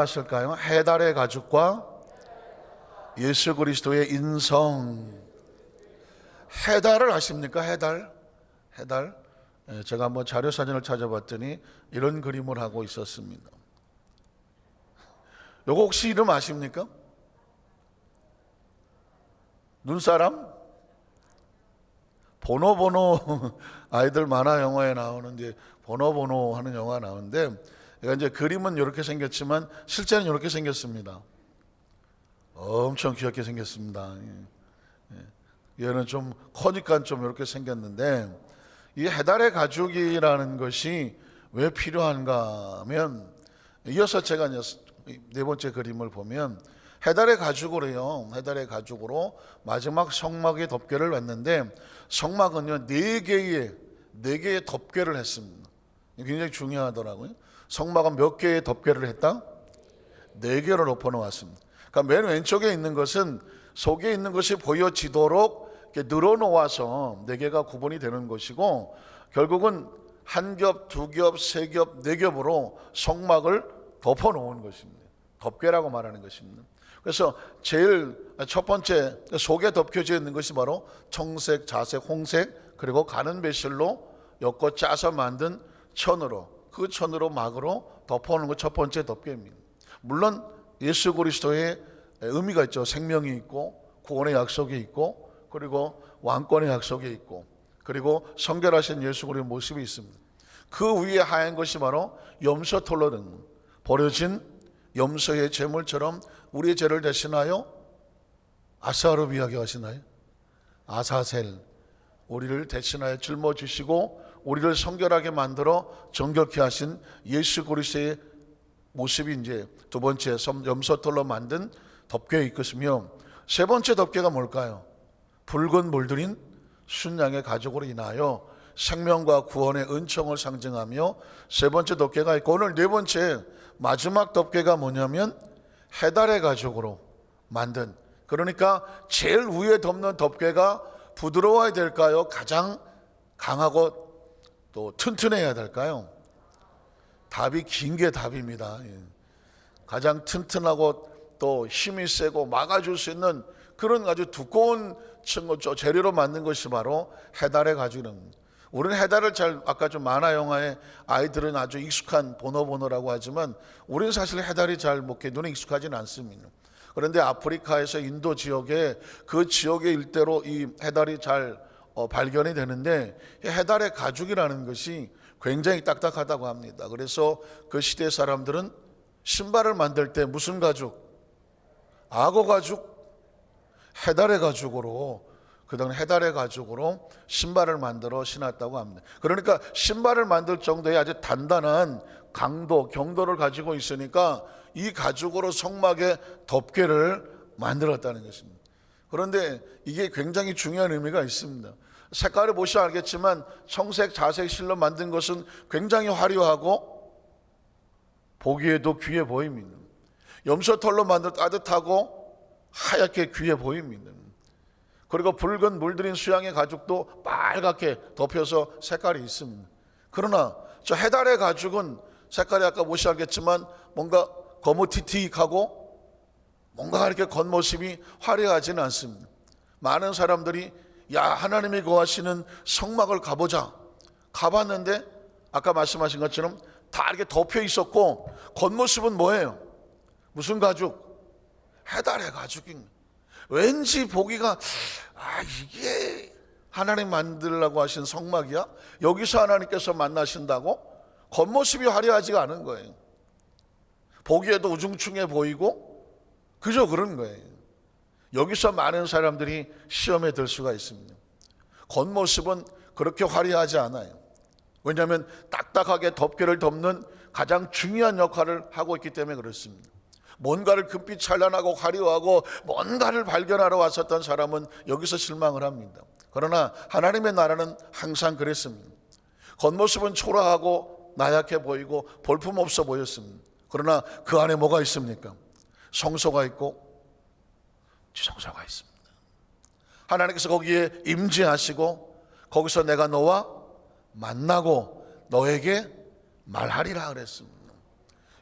하실까요? 해달의 가죽과 예수 그리스도의 인성. 해달을 아십니까? 해달. 제가 한번 자료 사진을 찾아봤더니 이런 그림을 하고 있었습니다. 요거 혹시 이름 아십니까? 눈사람? 보노보노. 아이들 만화 영화에 나오는데 보노보노 하는 영화 나오는데, 얘가 이제 그림은 이렇게 생겼지만 실제는 이렇게 생겼습니다. 엄청 귀엽게 생겼습니다. 얘는 좀 커니까 좀 이렇게 생겼는데, 이 해달의 가죽이라는 것이 왜 필요한가 하면, 이어서 제가 네 번째 그림을 보면 해달의 가죽으로 마지막 성막의 덮개를 했는데, 성막은요 네 개의 덮개를 했습니다. 굉장히 중요하더라고요. 성막은 몇 개의 덮개를 했다? 4개를 엎어 놓았습니다. 그러니까 맨 왼쪽에 있는 것은 속에 있는 것이 보여지도록 이렇게 늘어 놓아서 4개가 구분이 되는 것이고, 결국은 한 겹, 두 겹, 세 겹, 네 겹으로 성막을 덮어 놓은 것입니다. 덮개라고 말하는 것입니다. 그래서 제일 첫 번째 속에 덮여져 있는 것이 바로 청색, 자색, 홍색, 그리고 가는 배실로 엮어 짜서 만든 천으로, 그 천으로 막으로 덮어놓은 것 첫 번째 덮개입니다. 물론 예수 그리스도의 의미가 있죠. 생명이 있고 구원의 약속이 있고 그리고 왕권의 약속이 있고 그리고 성결하신 예수 그리스도의 모습이 있습니다. 그 위에 하얀 것이 바로 염소털로 버려진 염소의 제물처럼 우리의 죄를 대신하여 아사로 이야기하시나요? 아사셀, 우리를 대신하여 짊어지시고 우리를 성결하게 만들어 정결케 하신 예수 그리스도의 모습이 이제 두 번째 염소털로 만든 덮개에 있겠으며, 세 번째 덮개가 뭘까요? 붉은 물들인 순양의 가죽으로 인하여 생명과 구원의 은총을 상징하며 세 번째 덮개가 있고, 오늘 네 번째 마지막 덮개가 뭐냐면 해달의 가죽으로 만든, 그러니까 제일 위에 덮는 덮개가 부드러워야 될까요? 가장 강하고 또 튼튼해야 될까요? 답이 긴 게 답입니다. 가장 튼튼하고 또 힘이 세고 막아줄 수 있는 그런 아주 두꺼운 재료로 만든 것이 바로 해달의 가죽입니다. 우리는 해달을 아까 좀 만화 영화에 아이들은 아주 익숙한 보노보노라고 하지만 우리는 사실 해달이 잘 눈에 익숙하지는 않습니다. 그런데 아프리카에서 인도 지역에 그 지역의 일대로 이 해달이 잘 발견이 되는데, 해달의 가죽이라는 것이 굉장히 딱딱하다고 합니다. 그래서 그 시대 사람들은 신발을 만들 때 무슨 가죽? 악어 가죽? 해달의 가죽으로, 그다음에 해달의 가죽으로 신발을 만들어 신었다고 합니다. 그러니까 신발을 만들 정도의 아주 단단한 경도를 가지고 있으니까 이 가죽으로 성막의 덮개를 만들었다는 것입니다. 그런데 이게 굉장히 중요한 의미가 있습니다. 색깔을 보시면 알겠지만 청색, 자색 실로 만든 것은 굉장히 화려하고 보기에도 귀해 보입니다. 염소털로 만든 따뜻하고 하얗게 귀해 보입니다. 그리고 붉은 물들인 수양의 가죽도 빨갛게 덮여서 색깔이 있습니다. 그러나 저 해달의 가죽은 색깔이 아까 보시면 알겠지만 뭔가 거무튀튀하고 뭔가 이렇게 겉모습이 화려하지는 않습니다. 많은 사람들이 하나님이 거하시는 성막을 가보자, 가봤는데 아까 말씀하신 것처럼 다 이렇게 덮여 있었고 겉모습은 뭐예요? 무슨 가죽? 해달의 가죽입니다. 왠지 보기가 이게 하나님 만들라고 하신 성막이야? 여기서 하나님께서 만나신다고? 겉모습이 화려하지가 않은 거예요. 보기에도 우중충해 보이고 그저 그런 거예요. 여기서 많은 사람들이 시험에 들 수가 있습니다. 겉모습은 그렇게 화려하지 않아요. 왜냐하면 딱딱하게 덮개를 덮는 가장 중요한 역할을 하고 있기 때문에 그렇습니다. 뭔가를 금빛 찬란하고 화려하고 뭔가를 발견하러 왔었던 사람은 여기서 실망을 합니다. 그러나 하나님의 나라는 항상 그랬습니다. 겉모습은 초라하고 나약해 보이고 볼품없어 보였습니다. 그러나 그 안에 뭐가 있습니까? 성소가 있고 지성소가 있습니다. 하나님께서 거기에 임재하시고 거기서 내가 너와 만나고 너에게 말하리라 그랬습니다.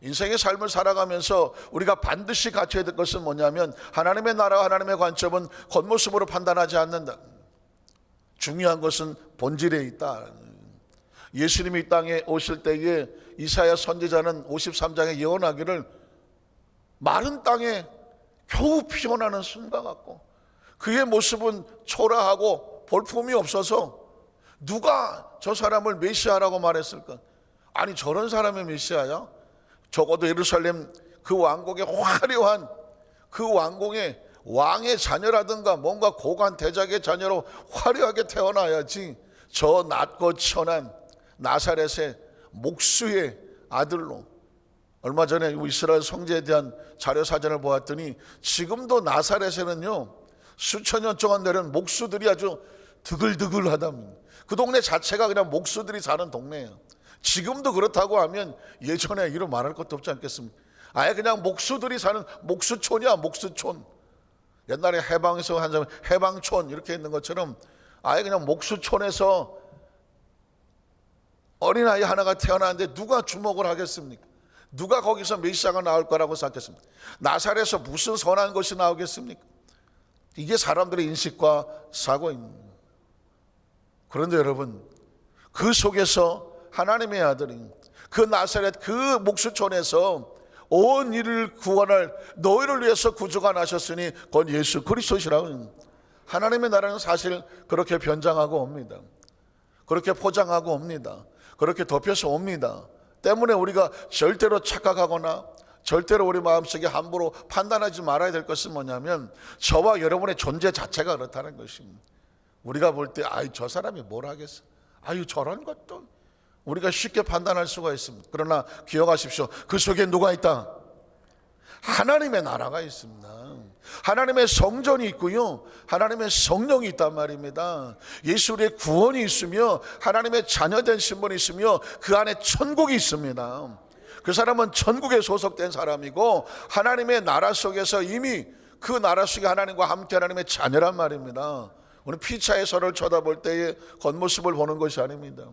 인생의 삶을 살아가면서 우리가 반드시 갖춰야 될 것은 뭐냐면 하나님의 나라와 하나님의 관점은 겉모습으로 판단하지 않는다. 중요한 것은 본질에 있다. 예수님이 이 땅에 오실 때에 이사야 선지자는 53장에 예언하기를 마른 땅에 겨우 피어나는 순과 같고 그의 모습은 초라하고 볼품이 없어서 누가 저 사람을 메시아라고 말했을까? 아니 저런 사람이 메시아야? 적어도 예루살렘 그 왕국의 화려한 그 왕궁의 왕의 자녀라든가 뭔가 고관 대작의 자녀로 화려하게 태어나야지 저 낮고 천한 나사렛의 목수의 아들로. 얼마 전에 이스라엘 성지에 대한 자료사전을 보았더니 지금도 나사렛에는요 수천 년 동안 내려온 목수들이 아주 드글드글하답니다. 그 동네 자체가 그냥 목수들이 사는 동네예요. 지금도 그렇다고 하면 예전에 이런 말할 것도 없지 않겠습니까? 아예 그냥 목수들이 사는 목수촌이야. 목수촌. 옛날에 해방에서 한 사람 해방촌 이렇게 있는 것처럼 아예 그냥 목수촌에서 어린아이 하나가 태어나는데 누가 주목을 하겠습니까? 누가 거기서 메시아가 나올 거라고 생각했습니까? 나사렛에서 무슨 선한 것이 나오겠습니까? 이게 사람들의 인식과 사고입니다. 그런데 여러분, 그 속에서 하나님의 아들이 그 나사렛 그 목수촌에서 온 일을 구원할 너희를 위해서 구주가 나셨으니 곧 예수 그리스도시라고. 하나님의 나라는 사실 그렇게 변장하고 옵니다. 그렇게 포장하고 옵니다. 그렇게 덮여서 옵니다. 때문에 우리가 절대로 착각하거나 절대로 우리 마음속에 함부로 판단하지 말아야 될 것은 뭐냐면 저와 여러분의 존재 자체가 그렇다는 것입니다. 우리가 볼 때 아이 저 사람이 뭘 하겠어, 아유 저런 것도 우리가 쉽게 판단할 수가 있습니다. 그러나 기억하십시오. 그 속에 누가 있다? 하나님의 나라가 있습니다. 하나님의 성전이 있고요, 하나님의 성령이 있단 말입니다. 예수의 구원이 있으며 하나님의 자녀된 신분이 있으며 그 안에 천국이 있습니다. 그 사람은 천국에 소속된 사람이고 하나님의 나라 속에서 이미 그 나라 속에 하나님과 함께 하나님의 자녀란 말입니다. 우리 피차의 서로를 쳐다볼 때의 겉모습을 보는 것이 아닙니다.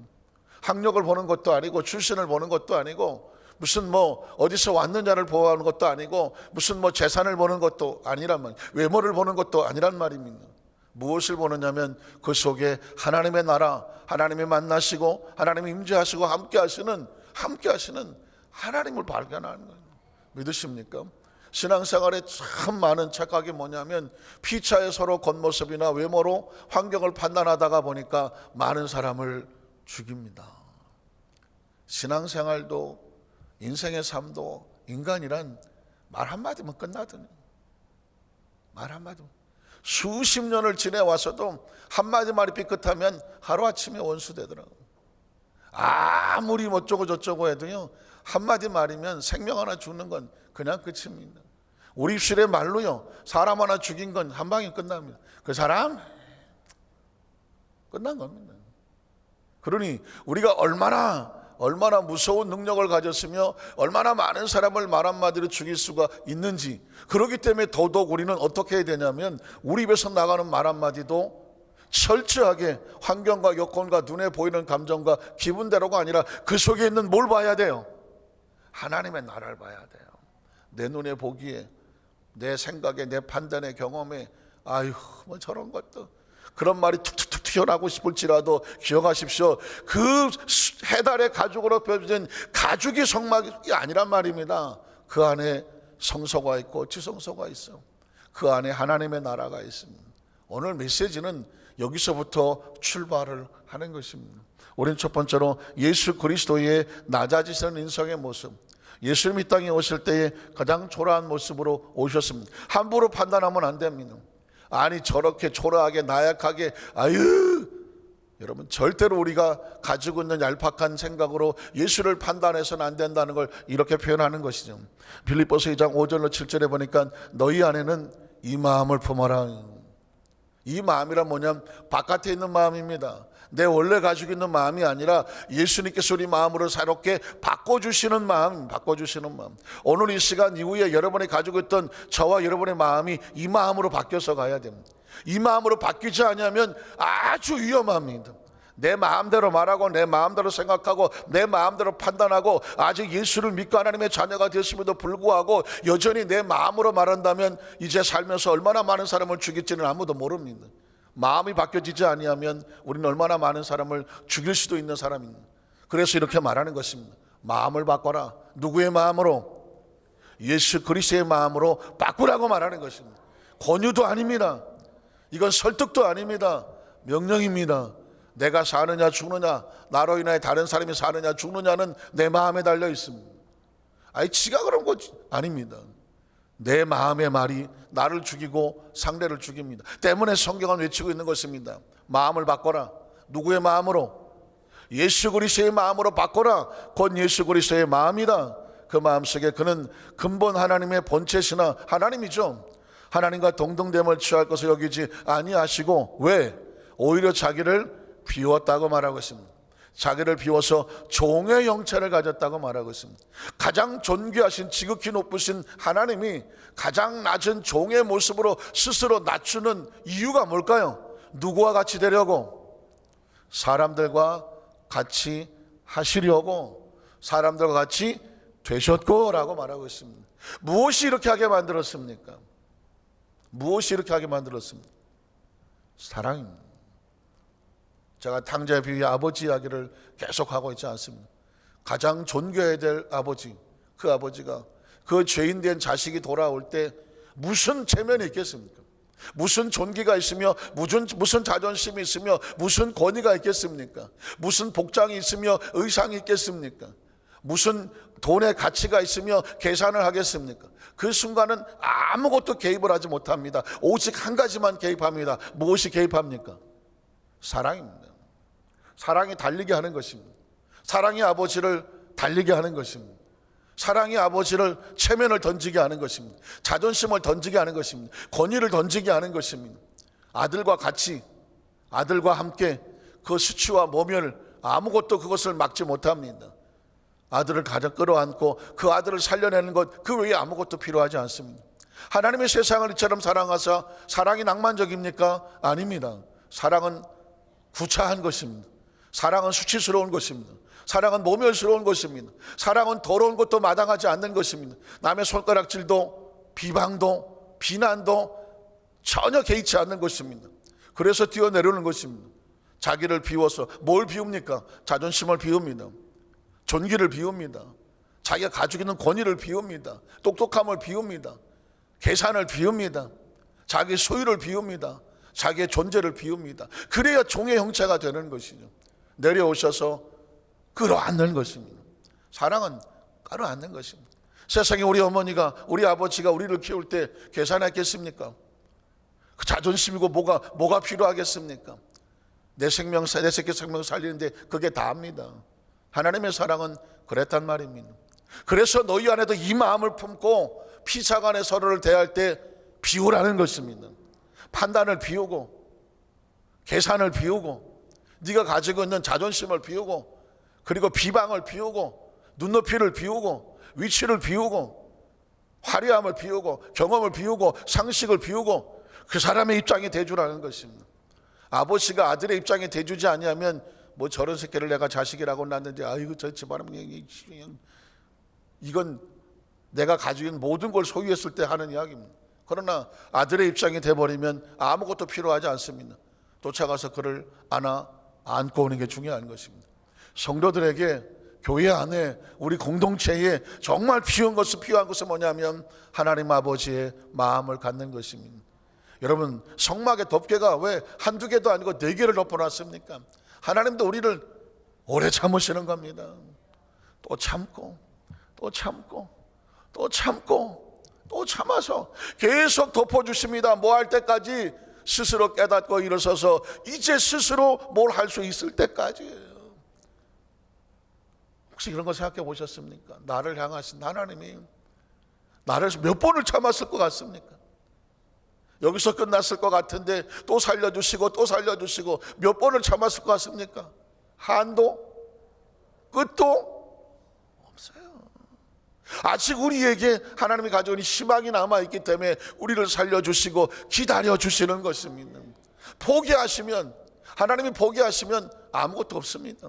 학력을 보는 것도 아니고 출신을 보는 것도 아니고 무슨 뭐 어디서 왔느냐를 보호하는 것도 아니고 무슨 뭐 재산을 보는 것도 아니란 말이에요. 외모를 보는 것도 아니란 말입니다. 무엇을 보느냐면 그 속에 하나님의 나라, 하나님이 만나시고 하나님이 임재하시고 함께 하시는 하나님을 발견하는 거예요. 믿으십니까? 신앙생활에 참 많은 착각이 뭐냐면 피차에 서로 겉모습이나 외모로 환경을 판단하다가 보니까 많은 사람을 죽입니다. 신앙생활도 인생의 삶도 인간이란 말 한마디면 끝나더니 말 한마디면 수십 년을 지내와서도 한마디 말이 삐끗하면 하루아침에 원수되더라고요. 아무리 어쩌고 저쩌고 해도요 한마디 말이면 생명 하나 죽는 건 그냥 끝입니다. 우리 입술의 말로요 사람 하나 죽인 건 한 방에 끝납니다. 그 사람 끝난 겁니다. 그러니 우리가 얼마나 무서운 능력을 가졌으며 얼마나 많은 사람을 말 한마디로 죽일 수가 있는지, 그렇기 때문에 더더욱 우리는 어떻게 해야 되냐면 우리 입에서 나가는 말 한마디도 철저하게 환경과 여건과 눈에 보이는 감정과 기분대로가 아니라 그 속에 있는 뭘 봐야 돼요? 하나님의 나라를 봐야 돼요. 내 눈에 보기에, 내 생각에, 내 판단에, 경험에 아유 뭐 저런 것도, 그런 말이 툭툭툭 튀어나오고 싶을지라도 기억하십시오. 그 해달의 가죽으로 펴진 가죽이 성막이 아니란 말입니다. 그 안에 성소가 있고 지성소가 있어요. 그 안에 하나님의 나라가 있습니다. 오늘 메시지는 여기서부터 출발을 하는 것입니다. 우리는 첫 번째로 예수 그리스도의 낮아지시는 인성의 모습, 예수님이 이 땅에 오실 때에 가장 초라한 모습으로 오셨습니다. 함부로 판단하면 안 됩니다. 아니 저렇게 초라하게 나약하게, 아유, 여러분 절대로 우리가 가지고 있는 얄팍한 생각으로 예수를 판단해서는 안 된다는 걸 이렇게 표현하는 것이죠. 빌립보서 2장 5절로 7절에 보니까 너희 안에는 이 마음을 품어라. 이 마음이란 뭐냐면 바깥에 있는 마음입니다. 내 원래 가지고 있는 마음이 아니라 예수님께서 우리 마음으로 새롭게 바꿔주시는 마음, 바꿔주시는 마음. 오늘 이 시간 이후에 여러분이 가지고 있던 저와 여러분의 마음이 이 마음으로 바뀌어서 가야 됩니다. 이 마음으로 바뀌지 않으면 아주 위험합니다. 내 마음대로 말하고 내 마음대로 생각하고 내 마음대로 판단하고 아직 예수를 믿고 하나님의 자녀가 되었음에도 불구하고 여전히 내 마음으로 말한다면 이제 살면서 얼마나 많은 사람을 죽일지는 아무도 모릅니다. 마음이 바뀌어지지 아니하면 우리는 얼마나 많은 사람을 죽일 수도 있는 사람입니다. 그래서 이렇게 말하는 것입니다. 마음을 바꿔라. 누구의 마음으로? 예수 그리스도의 마음으로 바꾸라고 말하는 것입니다. 권유도 아닙니다. 이건 설득도 아닙니다. 명령입니다. 내가 사느냐 죽느냐, 나로 인하여 다른 사람이 사느냐 죽느냐는 내 마음에 달려 있습니다. 아니 지가 그런 거 아닙니다. 내 마음의 말이 나를 죽이고 상대를 죽입니다. 때문에 성경은 외치고 있는 것입니다. 마음을 바꿔라. 누구의 마음으로? 예수 그리스도의 마음으로 바꿔라. 곧 예수 그리스도의 마음이다. 그 마음속에 그는 근본 하나님의 본체시나 하나님이죠. 하나님과 동등됨을 취할 것을 여기지 아니하시고 왜? 오히려 자기를 비웠다고 말하고 있습니다. 자기를 비워서 종의 형체를 가졌다고 말하고 있습니다. 가장 존귀하신 지극히 높으신 하나님이 가장 낮은 종의 모습으로 스스로 낮추는 이유가 뭘까요? 누구와 같이 되려고? 사람들과 같이 하시려고 사람들과 같이 되셨고 라고 말하고 있습니다. 무엇이 이렇게 하게 만들었습니까? 무엇이 이렇게 하게 만들었습니까? 사랑입니다. 제가 탕자 비유의 아버지 이야기를 계속하고 있지 않습니다. 가장 존귀해야 될 아버지, 그 아버지가 그 죄인된 자식이 돌아올 때 무슨 체면이 있겠습니까? 무슨 존귀가 있으며 무슨 자존심이 있으며 무슨 권위가 있겠습니까? 무슨 복장이 있으며 의상이 있겠습니까? 무슨 돈의 가치가 있으며 계산을 하겠습니까? 그 순간은 아무것도 개입을 하지 못합니다. 오직 한 가지만 개입합니다. 무엇이 개입합니까? 사랑입니다. 사랑이 달리게 하는 것입니다. 사랑이 아버지를 달리게 하는 것입니다. 사랑이 아버지를 체면을 던지게 하는 것입니다. 자존심을 던지게 하는 것입니다. 권위를 던지게 하는 것입니다. 아들과 같이, 아들과 함께 그 수치와 모멸 아무것도 그것을 막지 못합니다. 아들을 가져 끌어안고 그 아들을 살려내는 것, 그 외에 아무것도 필요하지 않습니다. 하나님의 세상을 이처럼 사랑하사 사랑이 낭만적입니까? 아닙니다. 사랑은 구차한 것입니다. 사랑은 수치스러운 것입니다. 사랑은 모멸스러운 것입니다. 사랑은 더러운 것도 마땅하지 않는 것입니다. 남의 손가락질도 비방도 비난도 전혀 개의치 않는 것입니다. 그래서 뛰어내려오는 것입니다. 자기를 비워서 뭘 비웁니까? 자존심을 비웁니다. 존귀를 비웁니다. 자기가 가지고 있는 권위를 비웁니다. 똑똑함을 비웁니다. 계산을 비웁니다. 자기 소유를 비웁니다. 자기의 존재를 비웁니다. 그래야 종의 형체가 되는 것이죠. 내려오셔서 끌어안는 것입니다. 사랑은 끌어안는 것입니다. 세상에 우리 어머니가 우리 아버지가 우리를 키울 때 계산했겠습니까? 그 자존심이고 뭐가 필요하겠습니까? 내 새끼 생명 살리는데 그게 다입니다. 하나님의 사랑은 그랬단 말입니다. 그래서 너희 안에도 이 마음을 품고 피차간에 서로를 대할 때 비우라는 것입니다. 판단을 비우고 계산을 비우고 네가 가지고 있는 자존심을 비우고 그리고 비방을 비우고 눈높이를 비우고 위치를 비우고 화려함을 비우고 경험을 비우고 상식을 비우고 그 사람의 입장에 대주라는 것입니다. 아버지가 아들의 입장에 대주지 아니하면 뭐 저런 새끼를 내가 자식이라고 낳는데 아이고 저 집안은 이건 내가 가지고 있는 모든 걸 소유했을 때 하는 이야기입니다. 그러나 아들의 입장이 돼버리면 아무것도 필요하지 않습니다. 쫓아가서 그를 안고 오는 게 중요한 것입니다. 성도들에게 교회 안에 우리 공동체에 정말 필요한 것은 뭐냐면 하나님 아버지의 마음을 갖는 것입니다. 여러분 성막의 덮개가 왜 한두 개도 아니고 4개를 덮어놨습니까? 하나님도 우리를 오래 참으시는 겁니다. 또 참고 또 참고 또 참고 또 참아서 계속 덮어주십니다. 뭐 할 때까지? 스스로 깨닫고 일어서서 이제 스스로 뭘 할 수 있을 때까지예요. 혹시 그런 거 생각해 보셨습니까? 나를 향하신 하나님이 나를 몇 번을 참았을 것 같습니까? 여기서 끝났을 것 같은데 또 살려주시고 또 살려주시고 몇 번을 참았을 것 같습니까? 한도? 끝도 없어요. 아직 우리에게 하나님이 가져온 희망이 남아있기 때문에 우리를 살려주시고 기다려주시는 것입니다. 포기하시면 하나님이 포기하시면 아무것도 없습니다.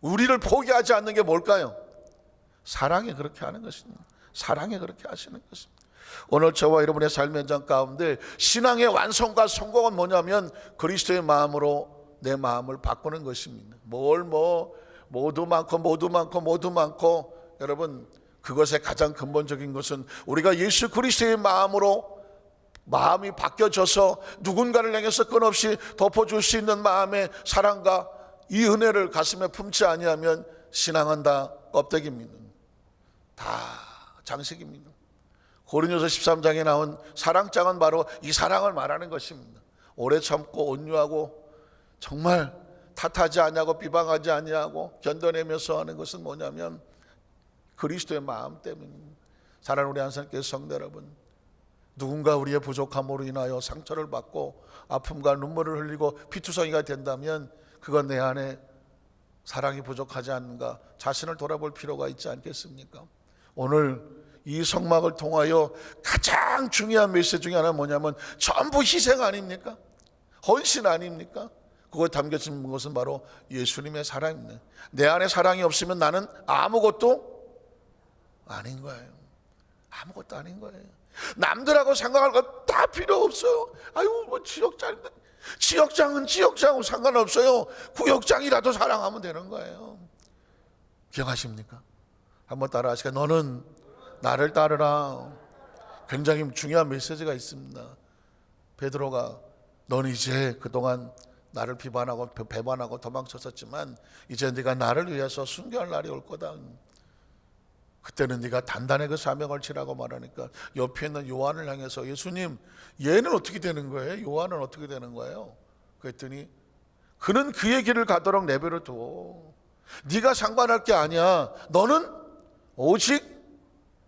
우리를 포기하지 않는 게 뭘까요? 사랑이 그렇게 하는 것입니다. 사랑이 그렇게 하시는 것입니다. 오늘 저와 여러분의 삶의 현장 가운데 신앙의 완성과 성공은 뭐냐면 그리스도의 마음으로 내 마음을 바꾸는 것입니다. 모두 많고 여러분, 그것의 가장 근본적인 것은 우리가 예수 그리스도의 마음으로 마음이 바뀌어져서 누군가를 향해서 끊없이 덮어줄 수 있는 마음의 사랑과 이 은혜를 가슴에 품지 아니하면 신앙은 다 껍데기입니다. 다 장식입니다. 고린도서 13장에 나온 사랑장은 바로 이 사랑을 말하는 것입니다. 오래 참고 온유하고 정말 탓하지 아니하고 비방하지 아니하고 견뎌내면서 하는 것은 뭐냐면 그리스도의 마음 때문입니다. 사랑하는 우리 한산교회 성도 여러분, 누군가 우리의 부족함으로 인하여 상처를 받고 아픔과 눈물을 흘리고 피투성이가 된다면 그건 내 안에 사랑이 부족하지 않은가 자신을 돌아볼 필요가 있지 않겠습니까? 오늘 이 성막을 통하여 가장 중요한 메시지 중에 하나는 뭐냐면 전부 희생 아닙니까? 헌신 아닙니까? 그거에 담겨진 것은 바로 예수님의 사랑입니다. 내 안에 사랑이 없으면 나는 아무것도 아닌 거예요. 아무것도 아닌 거예요. 남들하고 생각할 거 다 필요 없어요. 아유, 뭐 지역장은 지역장하고 상관없어요. 구역장이라도 사랑하면 되는 거예요. 기억하십니까? 한번 따라 하시까? 너는 나를 따르라. 굉장히 중요한 메시지가 있습니다. 베드로가 너는 이제 그동안 나를 비판하고 배반하고 도망쳤었지만 이제 네가 나를 위해서 순교할 날이 올 거다. 그때는 네가 단단히 그 사명을 지라고 말하니까 옆에 있는 요한을 향해서 예수님, 얘는 어떻게 되는 거예요? 요한은 어떻게 되는 거예요? 그랬더니 그는 그의 길을 가도록 내버려 둬. 네가 상관할 게 아니야. 너는 오직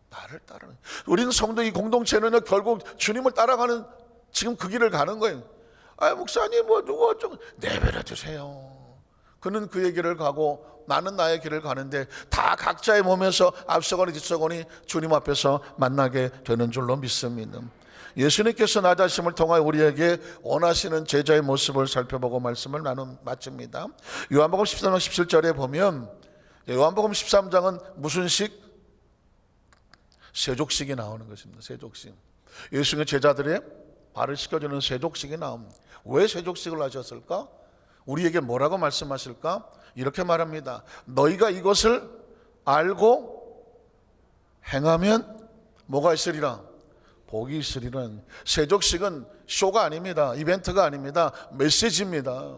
나를 따르는. 우리는 성도 이 공동체는 결국 주님을 따라가는 지금 그 길을 가는 거예요. 아, 목사님 누구 좀 내버려 두세요. 그는 그의 길을 가고 나는 나의 길을 가는데 다 각자의 몸에서 앞서거니 뒤서거니 주님 앞에서 만나게 되는 줄로 믿습니다. 예수님께서 나 자신을 통하여 우리에게 원하시는 제자의 모습을 살펴보고 말씀을 마칩니다. 요한복음 13장 17절에 보면 요한복음 13장은 무슨 식? 세족식이 나오는 것입니다. 세족식. 예수님의 제자들의 발을 씻겨주는 세족식이 나옵니다. 왜 세족식을 하셨을까? 우리에게 뭐라고 말씀하실까? 이렇게 말합니다. 너희가 이것을 알고 행하면 뭐가 있으리라? 복이 있으리라. 세족식은 쇼가 아닙니다. 이벤트가 아닙니다. 메시지입니다.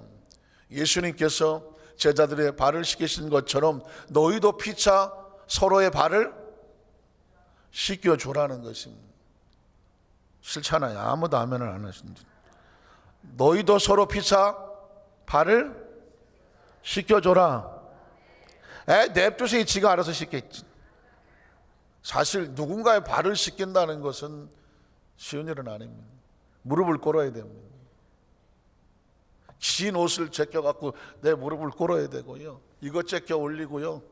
예수님께서 제자들의 발을 씻기신 것처럼 너희도 피차 서로의 발을 씻겨주라는 것입니다. 싫잖아요. 아무도 아멘을 안 하신지. 너희도 서로 피차 발을 씻겨줘라. 냅두세요. 지가 알아서 씻겠지. 사실 누군가의 발을 씻긴다는 것은 쉬운 일은 아닙니다. 무릎을 꿇어야 됩니다. 긴 옷을 제껴갖고 내 무릎을 꿇어야 되고요. 이것 제껴 올리고요.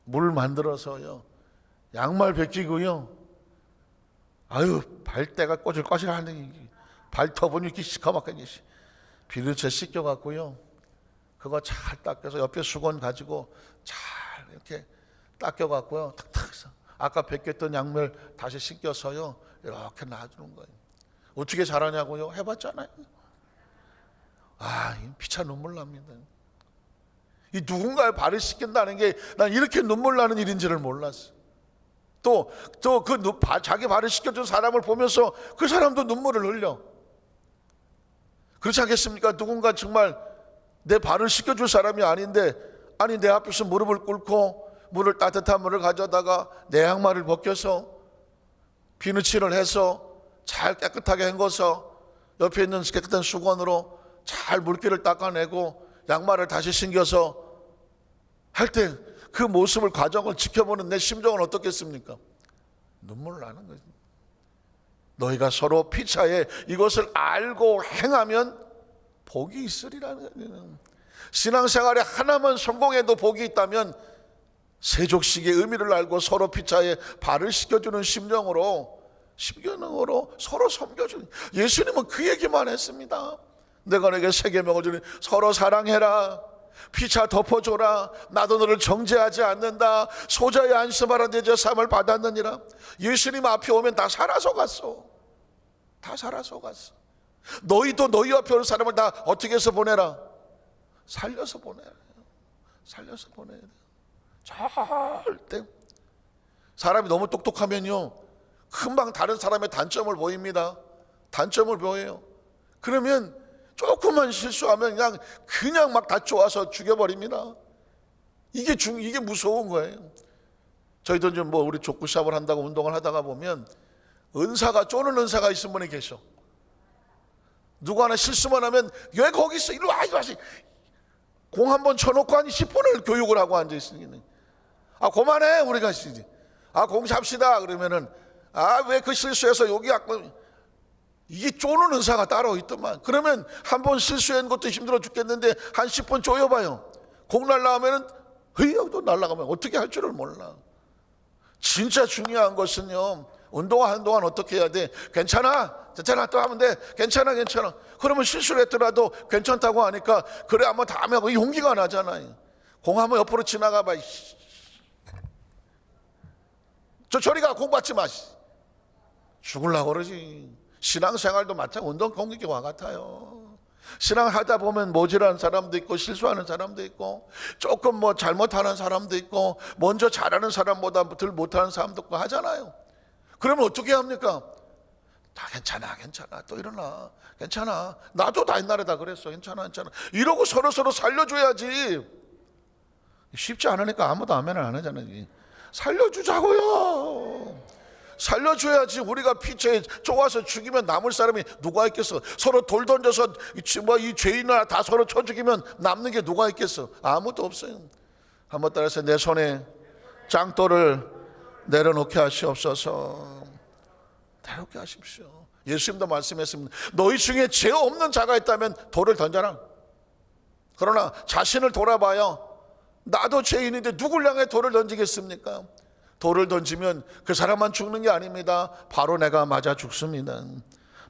물 만들어서요. 양말 벗기고요. 아유, 발대가 꼬질꼬질하는 발터분이 이렇게 시커멓게 비누채 씻겨갖고요. 그거 잘 닦여서 옆에 수건 가지고 잘 이렇게 닦여갖고요. 탁탁 해서 아까 벗겼던 양말 다시 씻겨서요. 이렇게 놔주는 거예요. 어떻게 잘하냐고요? 해봤잖아요. 아, 피차 눈물 납니다. 이 누군가의 발을 씻긴다는 게 난 이렇게 눈물 나는 일인지를 몰랐어. 또 그 자기 발을 씻겨준 사람을 보면서 그 사람도 눈물을 흘려. 그렇지 않겠습니까? 누군가 정말 내 발을 씻겨줄 사람이 아닌데 아니 내 앞에서 무릎을 꿇고 물을 따뜻한 물을 가져다가 내 양말을 벗겨서 비누칠을 해서 잘 깨끗하게 헹궈서 옆에 있는 깨끗한 수건으로 잘 물기를 닦아내고 양말을 다시 신겨서 할 때 그 모습을 과정을 지켜보는 내 심정은 어떻겠습니까? 눈물 나는 거지. 너희가 서로 피차에 이것을 알고 행하면 복이 있으리라는 거예요. 신앙생활에 하나만 성공해도 복이 있다면 세족식의 의미를 알고 서로 피차에 발을 씻겨주는 심령으로 서로 섬겨주는. 예수님은 그 얘기만 했습니다. 내가 너에게 새 계명을 주니 서로 사랑해라. 피차 덮어줘라. 나도 너를 정죄하지 않는다. 소자의 안심하라. 내 제사함을 받았느니라. 예수님 앞에 오면 다 살아서 갔어. 다 살아서 갔어. 너희도 너희 앞에 오는 사람을 다 어떻게 해서 보내라? 살려서 보내라. 살려서 보내야 돼. 절대. 사람이 너무 똑똑하면요, 금방 다른 사람의 단점을 보입니다. 단점을 보여요. 그러면 조금만 실수하면 그냥 막 다 쪼아서 죽여버립니다. 이게 무서운 거예요. 저희도 좀 우리 족구 시합을 한다고 운동을 하다가 보면 은사가 쪼는 은사가 있는 분이 계셔. 누구 하나 실수만 하면 왜 거기 있어? 이리 와, 이리 와. 공 한 번 쳐놓고 한 10분을 교육을 하고 앉아 있으니, 그만해 우리가 시지. 공 잡시다 그러면은 왜 그 실수해서 여기 이게 쪼는 은사가 따로 있더만. 그러면 한 번 실수한 것도 힘들어 죽겠는데 한 10번 쪼여봐요. 공 날라가면은 또 날라가면 어떻게 할 줄을 몰라. 진짜 중요한 것은요, 운동하는 동안 어떻게 해야 돼? 괜찮아 또 하면 돼. 괜찮아. 그러면 실수를 했더라도 괜찮다고 하니까, 그래 한번 다음에 하고 용기가 나잖아요. 공 한번 옆으로 지나가봐. 저리 가. 공 받지 마. 죽으려고 그러지. 신앙생활도 마찬가지. 운동 공격과 같아요. 신앙하다 보면 모질한 사람도 있고 실수하는 사람도 있고 조금 잘못하는 사람도 있고 먼저 잘하는 사람보다 덜 못하는 사람도 있고 하잖아요. 그러면 어떻게 합니까? 다 괜찮아 또 일어나. 괜찮아, 나도 다 옛날에 다 그랬어. 괜찮아 이러고 서로 살려줘야지. 쉽지 않으니까 아무도 아멘을 안 하잖아요. 살려주자고요. 살려줘야지. 우리가 피처에 쪼아서 죽이면 남을 사람이 누가 있겠어? 서로 돌 던져서 이 죄인을 다 서로 쳐 죽이면 남는 게 누가 있겠어? 아무도 없어요. 한번 따라서 내 손에 장돌을 내려놓게 하시옵소서. 내려놓게 하십시오. 예수님도 말씀했습니다. 너희 중에 죄 없는 자가 있다면 돌을 던져라. 그러나 자신을 돌아봐요. 나도 죄인인데 누굴 향해 돌을 던지겠습니까? 돌을 던지면 그 사람만 죽는 게 아닙니다. 바로 내가 맞아 죽습니다.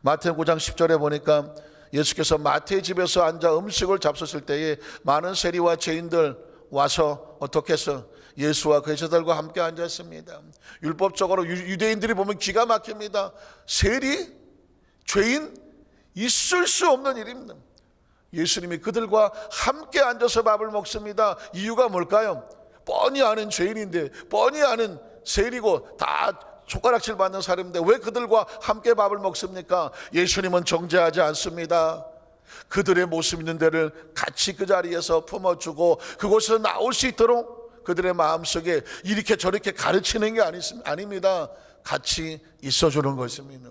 마태복음 9장 10절에 보니까 예수께서 마태의 집에서 앉아 음식을 잡수실 때에 많은 세리와 죄인들 와서 어떻게 해서 예수와 그의 제자들과 함께 앉았습니다. 율법적으로 유대인들이 보면 기가 막힙니다. 세리, 죄인, 있을 수 없는 일입니다. 예수님이 그들과 함께 앉아서 밥을 먹습니다. 이유가 뭘까요? 뻔히 아는 죄인인데, 뻔히 아는 세리고 다 손가락질 받는 사람인데 왜 그들과 함께 밥을 먹습니까? 예수님은 정죄하지 않습니다. 그들의 모습 있는 데를 같이 그 자리에서 품어주고 그곳에서 나올 수 있도록 그들의 마음속에 이렇게 저렇게 가르치는 게 아닙니다. 같이 있어주는 것입니다.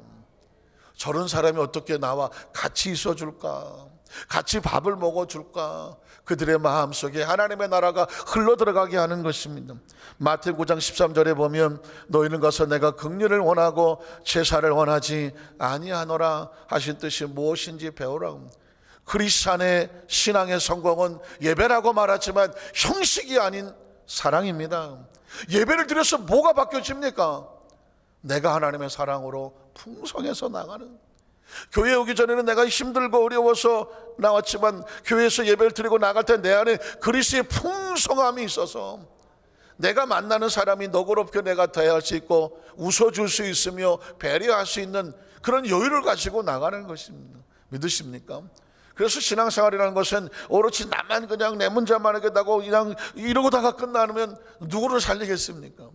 저런 사람이 어떻게 나와 같이 있어줄까? 같이 밥을 먹어줄까? 그들의 마음속에 하나님의 나라가 흘러들어가게 하는 것입니다. 마태복음 9장 13절에 보면 너희는 가서 내가 긍휼을 원하고 제사를 원하지 아니하노라 하신 뜻이 무엇인지 배우라. 크리스찬의 신앙의 성공은 예배라고 말하지만 형식이 아닌 사랑입니다. 예배를 드려서 뭐가 바뀌어집니까? 내가 하나님의 사랑으로 풍성해서 나가는. 교회 오기 전에는 내가 힘들고 어려워서 나왔지만 교회에서 예배를 드리고 나갈 때 내 안에 그리스도의 풍성함이 있어서 내가 만나는 사람이 너그럽게 내가 대할 수 있고 웃어줄 수 있으며 배려할 수 있는 그런 여유를 가지고 나가는 것입니다. 믿으십니까? 그래서 신앙생활이라는 것은 오로지 나만 그냥 내 문제만 하겠다고 그냥 이러고다가 끝나면 누구를 살리겠습니까?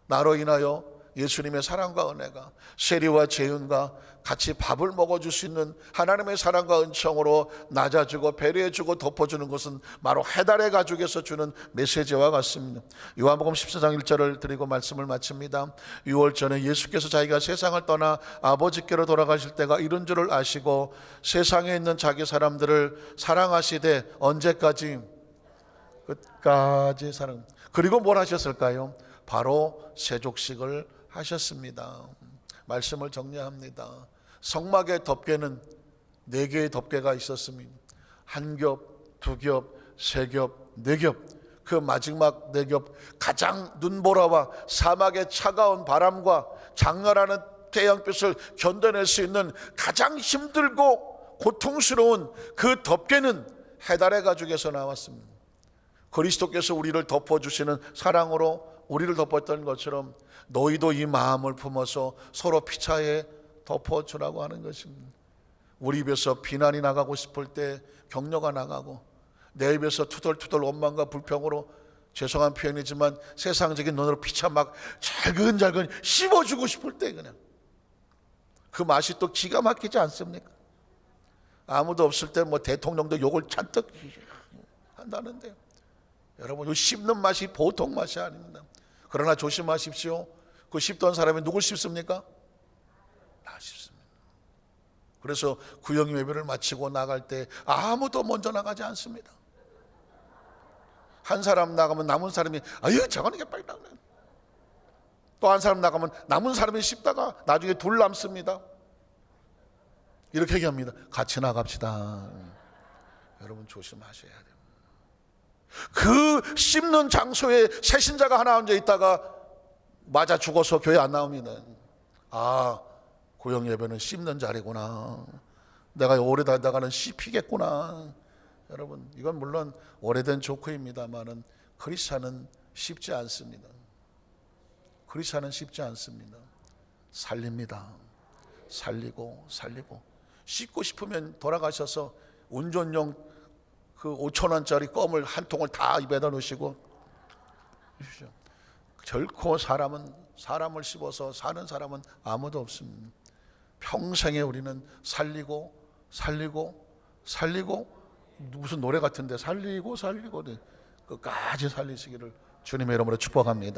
나로 인하여 예수님의 사랑과 은혜가 세리와 죄인과 같이 밥을 먹어줄 수 있는 하나님의 사랑과 은총으로 낮아주고 배려해주고 덮어주는 것은 바로 해달의 가족에서 주는 메시지와 같습니다. 요한복음 14장 1절을 드리고 말씀을 마칩니다. 6월 전에 예수께서 자기가 세상을 떠나 아버지께로 돌아가실 때가 이른 줄을 아시고 세상에 있는 자기 사람들을 사랑하시되 언제까지? 끝까지 사랑. 그리고 뭘 하셨을까요? 바로 세족식을 하셨습니다. 말씀을 정리합니다. 성막의 덮개는 4개의 덮개가 있었습니다. 한 겹, 2겹, 3겹, 4겹. 그 마지막 4겹, 가장 눈보라와 사막의 차가운 바람과 장렬하는 태양빛을 견뎌낼 수 있는 가장 힘들고 고통스러운 그 덮개는 해달의 가죽에서 나왔습니다. 그리스도께서 우리를 덮어주시는 사랑으로 우리를 덮었던 것처럼 너희도 이 마음을 품어서 서로 피차에 덮어주라고 하는 것입니다. 우리 입에서 비난이 나가고 싶을 때 격려가 나가고, 내 입에서 투덜투덜 원망과 불평으로, 죄송한 표현이지만 세상적인 눈으로 피차 막 잘근잘근 씹어주고 싶을 때 그냥 그 맛이 또 기가 막히지 않습니까? 아무도 없을 때 뭐 대통령도 욕을 잔뜩 한다는데, 여러분, 이 씹는 맛이 보통 맛이 아닙니다. 그러나 조심하십시오. 그 씹던 사람이 누굴 씹습니까? 나 씹습니다. 그래서 구역 예배를 마치고 나갈 때 아무도 먼저 나가지 않습니다. 한 사람 나가면 남은 사람이 아유 저거는 게 빨리 나가네. 또 한 사람 나가면 남은 사람이 씹다가 나중에 둘 남습니다. 이렇게 얘기합니다. 같이 나갑시다. 여러분 조심하셔야 돼요. 그 씹는 장소에 새신자가 하나 앉아 있다가 맞아 죽어서 교회 안 나옵니다. 아, 구역 예배는 씹는 자리구나. 내가 오래 다니다가는 씹히겠구나. 여러분, 이건 물론 오래된 조크입니다만은 크리스찬은 쉽지 않습니다. 크리스찬은 쉽지 않습니다. 살립니다. 살리고 씹고 싶으면 돌아가셔서 운전용 그 5,000원짜리 껌을 한 통을 다 입에다 넣으시고. 결코 사람을 씹어서 사는 사람은 아무도 없습니다. 평생에 우리는 살리고 무슨 노래 같은데 살리고 끝까지 살리시기를 주님의 이름으로 축복합니다.